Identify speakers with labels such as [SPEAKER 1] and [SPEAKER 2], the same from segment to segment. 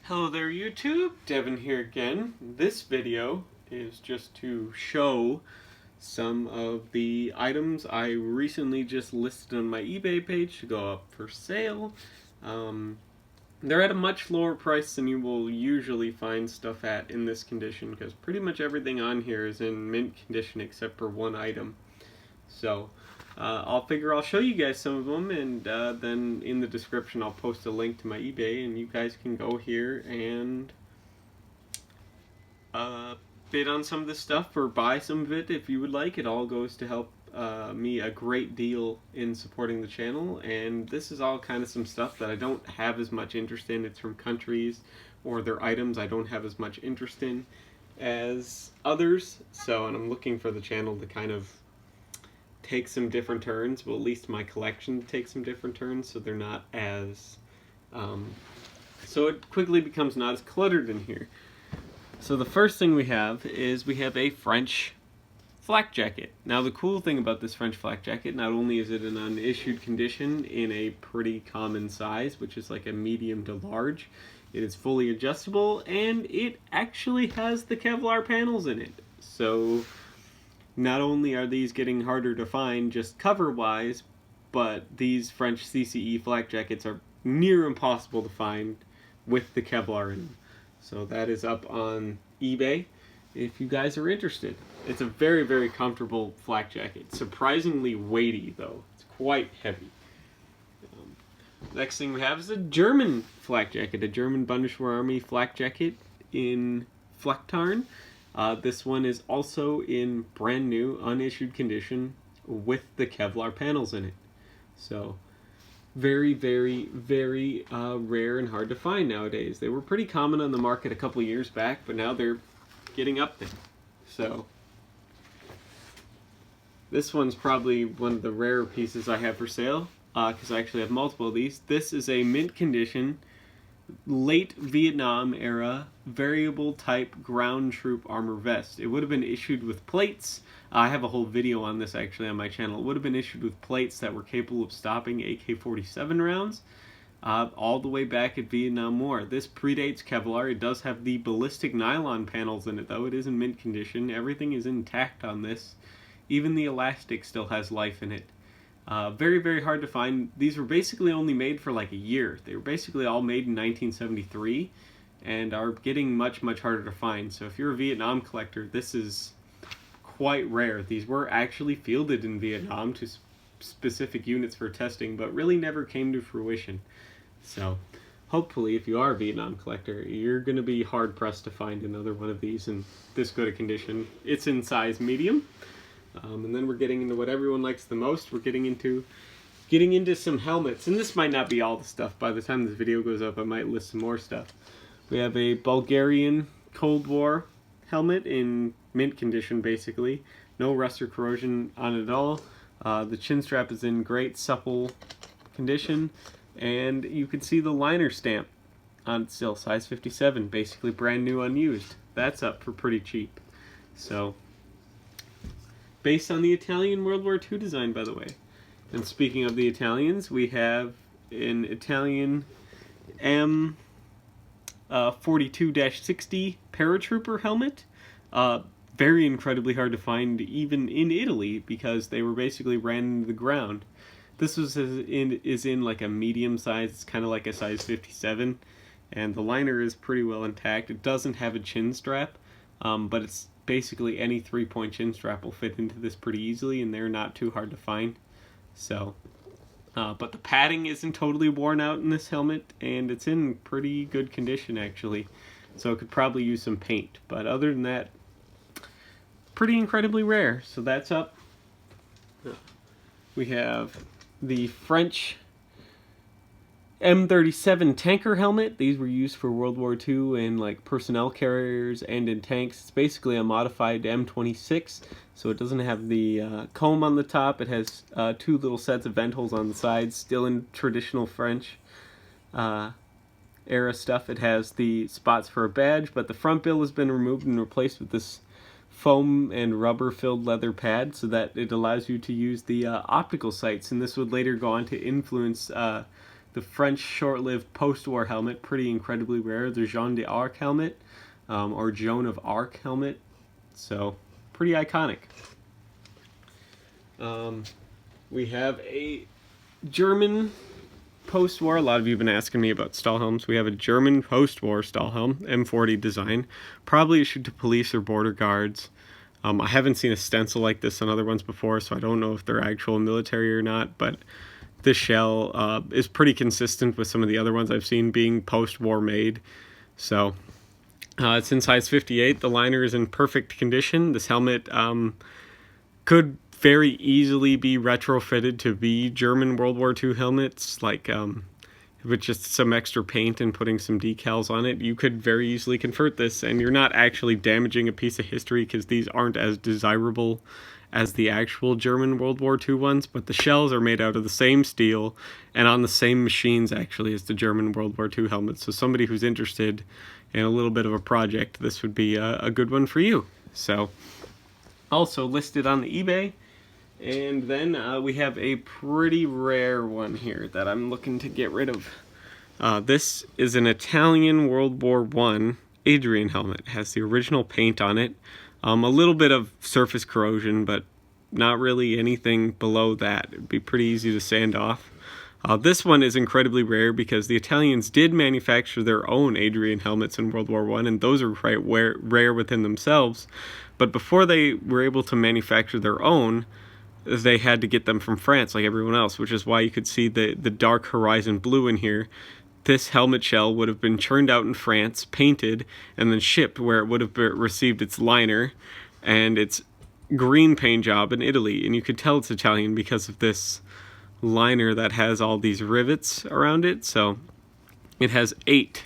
[SPEAKER 1] Hello there YouTube, Devin here again. This video is just to show some of the items I recently just listed on my eBay page to go up for sale. They're at a much lower price than you will usually find stuff at in this condition, because pretty much everything on here is in mint condition except for one item. So I'll show you guys some of them, and then in the description I'll post a link to my eBay, and you guys can go here and bid on some of this stuff or buy some of it if you would like. It all goes to help me a great deal in supporting the channel, and this is all kind of some stuff that I don't have as much interest in. It's from countries or their items I don't have as much interest in as others, and I'm looking for the channel to kind of take some different turns, well, at least my collection takes some different turns, so they're not as so it quickly becomes not as cluttered in here. So the first thing we have is a French flak jacket. Now the cool thing about this French flak jacket, not only is it an unissued condition in a pretty common size, which is like a medium to large, it is fully adjustable, and it actually has the Kevlar panels in it. So not only are these getting harder to find just cover-wise, but these French CCE flak jackets are near impossible to find with the Kevlar in them. So that is up on eBay if you guys are interested. It's a very, very comfortable flak jacket. Surprisingly weighty, though. It's quite heavy. Next thing we have is a German flak jacket, a German Bundeswehr Army flak jacket in Flecktarn. This one is also in brand new, unissued condition with the Kevlar panels in it. So, very, very, very rare and hard to find nowadays. They were pretty common on the market a couple years back, but now they're getting up there. So, this one's probably one of the rarer pieces I have for sale, because I actually have multiple of these. This is a mint condition, late Vietnam era variable type ground troop armor vest. It would have been issued with plates. I have a whole video on this actually on my channel. It would have been issued with plates that were capable of stopping AK-47 rounds all the way back at Vietnam War. This predates Kevlar. It does have the ballistic nylon panels in it though. It is in mint condition. Everything is intact on this. Even the elastic still has life in it. Very, very hard to find. These were basically only made for like a year. They were basically all made in 1973 and are getting much, much harder to find. So if you're a Vietnam collector, this is quite rare. These were actually fielded in Vietnam to specific units for testing, but really never came to fruition. So hopefully if you are a Vietnam collector, you're going to be hard pressed to find another one of these in this good a condition. It's in size medium. And then we're getting into what everyone likes the most. We're getting into some helmets. And this might not be all the stuff. By the time this video goes up, I might list some more stuff. We have a Bulgarian Cold War helmet in mint condition, basically. No rust or corrosion on it at all. The chin strap is in great supple condition. And you can see the liner stamp on it still, size 57. Basically brand new, unused. That's up for pretty cheap. So, based on the Italian World War II design, by the way. And speaking of the Italians, we have an Italian M42-60 paratrooper helmet. Very incredibly hard to find even in Italy because they were basically ran into the ground. This is in like a medium size. It's kind of like a size 57. And the liner is pretty well intact. It doesn't have a chin strap, but it's basically any 3-point chin strap will fit into this pretty easily, and they're not too hard to find. So, but the padding isn't totally worn out in this helmet, and it's in pretty good condition actually. So it could probably use some paint, but other than that, pretty incredibly rare. So that's up. We have the French M37 tanker helmet. These were used for World War II in like personnel carriers and in tanks. It's basically a modified M26, so it doesn't have the comb on the top. It has 2 little sets of vent holes on the sides, still in traditional French era stuff. It has the spots for a badge, but the front bill has been removed and replaced with this foam and rubber filled leather pad so that it allows you to use the optical sights, and this would later go on to influence the French short-lived post-war helmet, pretty incredibly rare. The Jeanne d'Arc helmet, or Joan of Arc helmet, so pretty iconic. We have a German post-war. A lot of you have been asking me about Stahlhelms. We have a German post-war Stahlhelm, M40 design, probably issued to police or border guards. I haven't seen a stencil like this on other ones before, so I don't know if they're actual military or not, but this shell is pretty consistent with some of the other ones I've seen being post-war made. So it's in size 58. The liner is in perfect condition. This helmet could very easily be retrofitted to be German World War II helmets, like with just some extra paint and putting some decals on it. You could very easily convert this, and you're not actually damaging a piece of history because these aren't as desirable as the actual German World War II ones, but the shells are made out of the same steel and on the same machines actually as the German World War II helmets. So somebody who's interested in a little bit of a project, this would be a good one for you. So also listed on the eBay. And then we have a pretty rare one here that I'm looking to get rid of. This is an Italian World War I Adrian helmet. It has the original paint on it. A little bit of surface corrosion, but not really anything below that. It'd be pretty easy to sand off. This one is incredibly rare because the Italians did manufacture their own Adrian helmets in World War I, and those are quite rare within themselves. But before they were able to manufacture their own, they had to get them from France like everyone else, which is why you could see the dark horizon blue in here. This helmet shell would have been churned out in France, painted, and then shipped where it would have received its liner and its green paint job in Italy. And you could tell it's Italian because of this liner that has all these rivets around it. So it has 8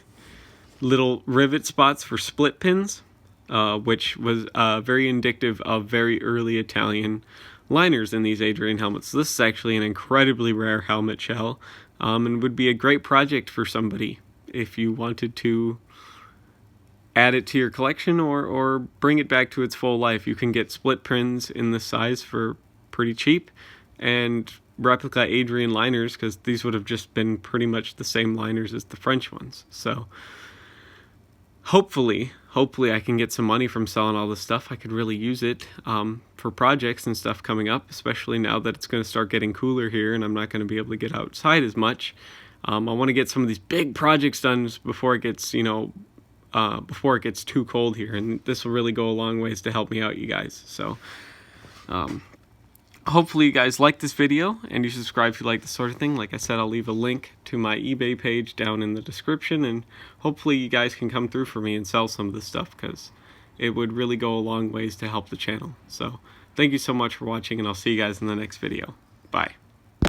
[SPEAKER 1] little rivet spots for split pins, which was very indicative of very early Italian liners in these Adrian helmets. So this is actually an incredibly rare helmet shell, and would be a great project for somebody if you wanted to add it to your collection or bring it back to its full life. You can get split pins in this size for pretty cheap and replica Adrian liners, because these would have just been pretty much the same liners as the French ones. So hopefully I can get some money from selling all this stuff. I could really use it for projects and stuff coming up, especially now that it's going to start getting cooler here and I'm not going to be able to get outside as much. I want to get some of these big projects done before it gets, before it gets too cold here, and this will really go a long ways to help me out, you guys. So hopefully you guys like this video and you subscribe if you like this sort of thing. Like I said, I'll leave a link to my eBay page down in the description, and hopefully you guys can come through for me and sell some of this stuff, because it would really go a long ways to help the channel. So thank you so much for watching, and I'll see you guys in the next video. Bye.